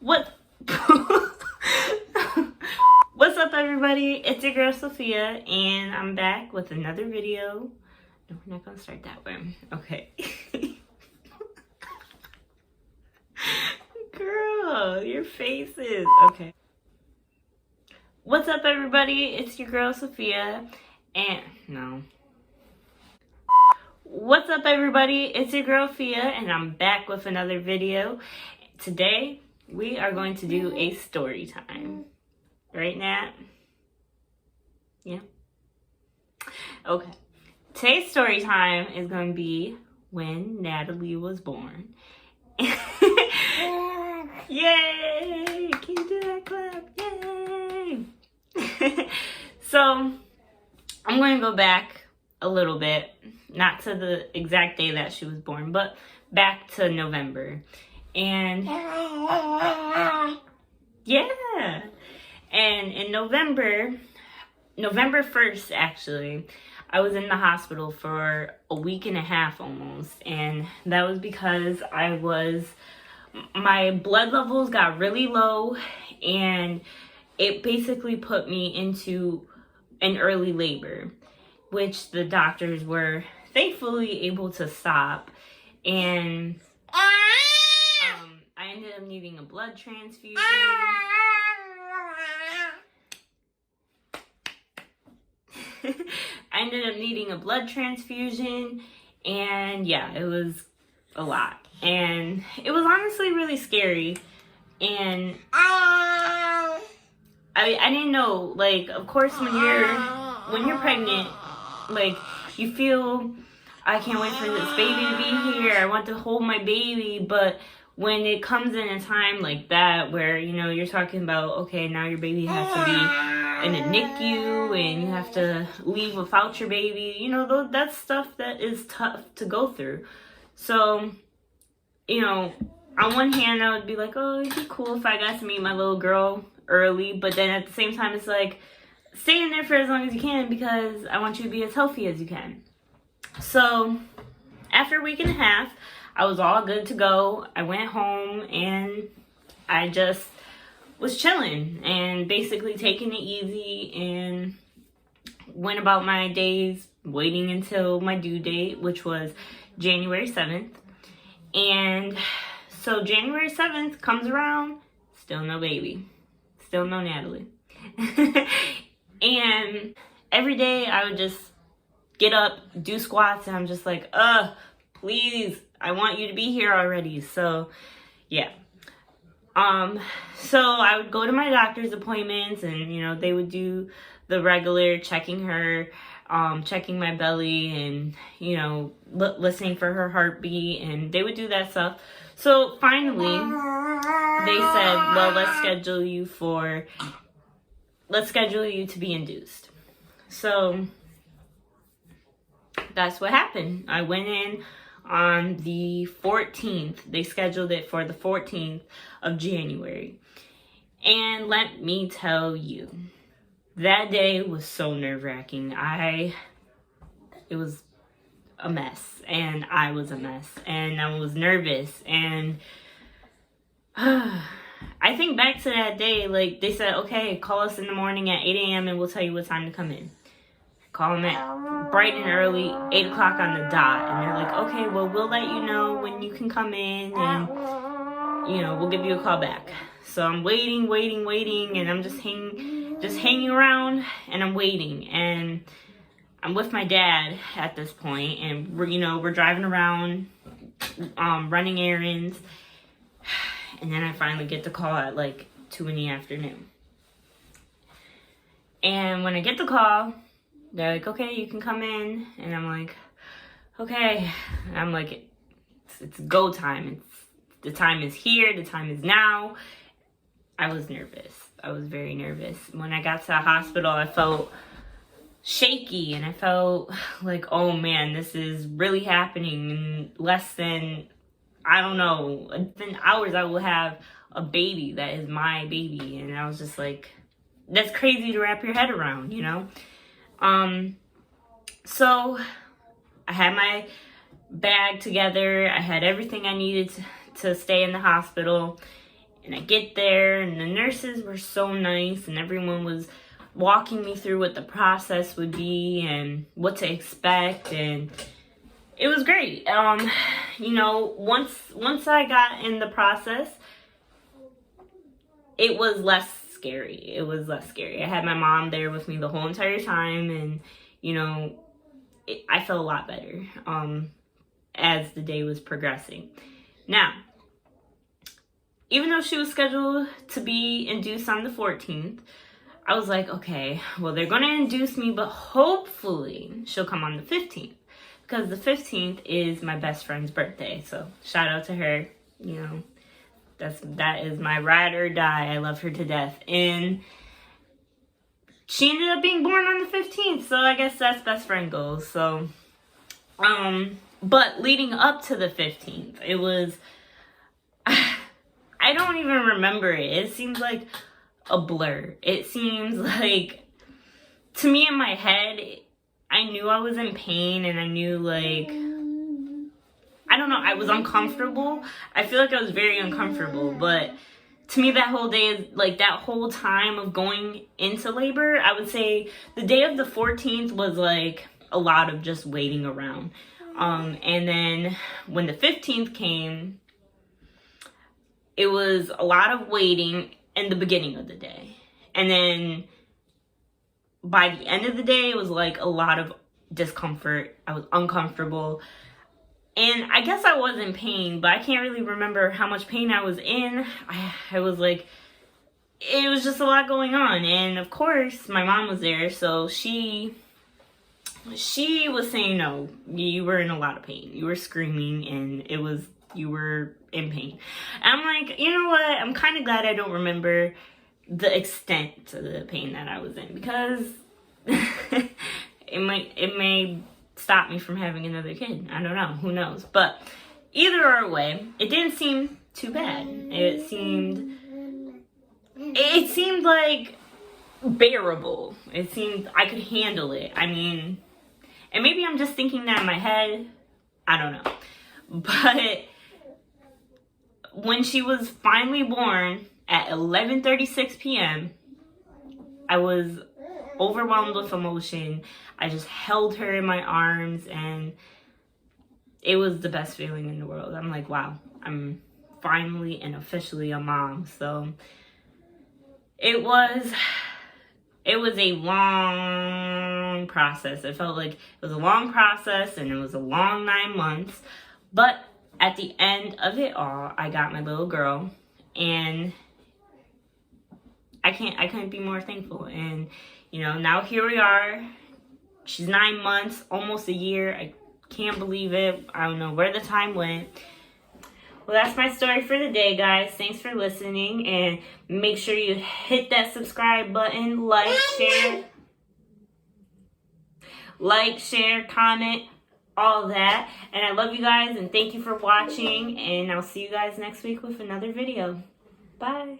What? What's up, everybody? It's your girl Sophia, and I'm back with another video. No, we're not gonna start that way. Okay. Girl, your faces. Okay. What's up, everybody? It's your girl Sophia, and no. What's up, everybody? It's your girl Fia, and I'm back with another video. Today, we are going to do a story time. Right, Nat? Yeah? Okay. Today's story time is going to be when Natalie was born. Yay! Can you do that clap? Yay! So, I'm going to go back a little bit. Not to the exact day that she was born, but back to November. And yeah. And in November 1st, actually, I was in the hospital for a week and a half almost. And that was because my blood levels got really low, and it basically put me into an early labor, which the doctors were thankfully able to stop. And I ended up needing a blood transfusion. I ended up needing a blood transfusion, and yeah, it was a lot. And it was honestly really scary. And I didn't know, like, of course, when you're pregnant, like, you feel, I can't wait for this baby to be here. I want to hold my baby. But when it comes in a time like that where, you know, you're talking about, okay, now your baby has to be in a NICU and you have to leave without your baby, you know, that's stuff that is tough to go through. So, you know, on one hand, I would be like, oh, it'd be cool if I got to meet my little girl early. But then at the same time, it's like, stay in there for as long as you can because I want you to be as healthy as you can. So after a week and a half, I was all good to go. I went home and I just was chilling and basically taking it easy and went about my days waiting until my due date, which was January 7th. And so January 7th comes around, still no baby, still no Natalie. And every day I would just get up, do squats, and I'm just like, please, I want you to be here already. So yeah. So I would go to my doctor's appointments, and, you know, they would do the regular checking her, checking my belly, and, you know, listening for her heartbeat, and they would do that stuff. So finally, they said, well, let's schedule you to be induced. So that's what happened. I went in on the 14th. They scheduled it for the 14th of January. And let me tell you, that day was so nerve-wracking. It was a mess, and I was a mess, and I was nervous, and I think back to that day, like, they said, okay, call us in the morning at 8 a.m. and we'll tell you what time to come in. Call them at bright and early, 8 o'clock on the dot. And they're like, okay, well, we'll let you know when you can come in, and, you know, we'll give you a call back. So I'm waiting, and I'm just hanging around, and I'm waiting. And I'm with my dad at this point, and we're driving around, running errands. And then I finally get the call at like 2 in the afternoon. And when I get the call, they're like, okay, you can come in. And I'm like, okay. And I'm like, it's go time. The time is here. The time is now. I was nervous. I was very nervous. When I got to the hospital, I felt shaky. And I felt like, oh man, this is really happening. In less than, I don't know, within hours I will have a baby that is my baby. And I was just like, that's crazy to wrap your head around, you know? So I had my bag together. I had everything I needed to stay in the hospital. And I get there, and the nurses were so nice, and everyone was walking me through what the process would be and what to expect, and it was great. You know, once I got in the process, it was less scary. It was less scary. I had my mom there with me the whole entire time, and you know, I felt a lot better as the day was progressing. Now, even though she was scheduled to be induced on the 14th, I was like, okay, well, they're going to induce me, but hopefully she'll come on the 15th. Because the 15th is my best friend's birthday. So shout out to her. You know, that is my ride or die. I love her to death. And she ended up being born on the 15th. So I guess that's best friend goals. So, but leading up to the 15th, it was... I don't even remember it. It seems like a blur. It seems like, to me in my head, I knew I was in pain, and I knew, like, I don't know, I was uncomfortable. I feel like I was very uncomfortable, but to me that whole day, like, that whole time of going into labor, I would say the day of the 14th was, like, a lot of just waiting around. And then when the 15th came, it was a lot of waiting in the beginning of the day. And then by the end of the day, it was like a lot of discomfort. I was uncomfortable. And I guess I was in pain, but I can't really remember how much pain I was in. I was like, it was just a lot going on. And of course, my mom was there, so she was saying, no, you were in a lot of pain. You were screaming, and you were in pain. And I'm like, you know what? I'm kind of glad I don't remember the extent of the pain that I was in, because it may stop me from having another kid. I don't know. Who knows? But either way, it didn't seem too bad. It seemed like bearable. It seemed I could handle it. I mean, and maybe I'm just thinking that in my head. I don't know. But when she was finally born at 11:36 p.m., I was overwhelmed with emotion. I just held her in my arms, and it was the best feeling in the world. I'm like, wow, I'm finally and officially a mom. So it was a long process. It felt like it was a long process, and it was a long 9 months. But at the end of it all, I got my little girl, and I couldn't be more thankful. And, you know, now here we are. She's 9 months, almost a year. I can't believe it. I don't know where the time went. Well, that's my story for the day, guys. Thanks for listening, and make sure you hit that subscribe button, like, share, comment, all that. And I love you guys, and thank you for watching, and I'll see you guys next week with another video. Bye.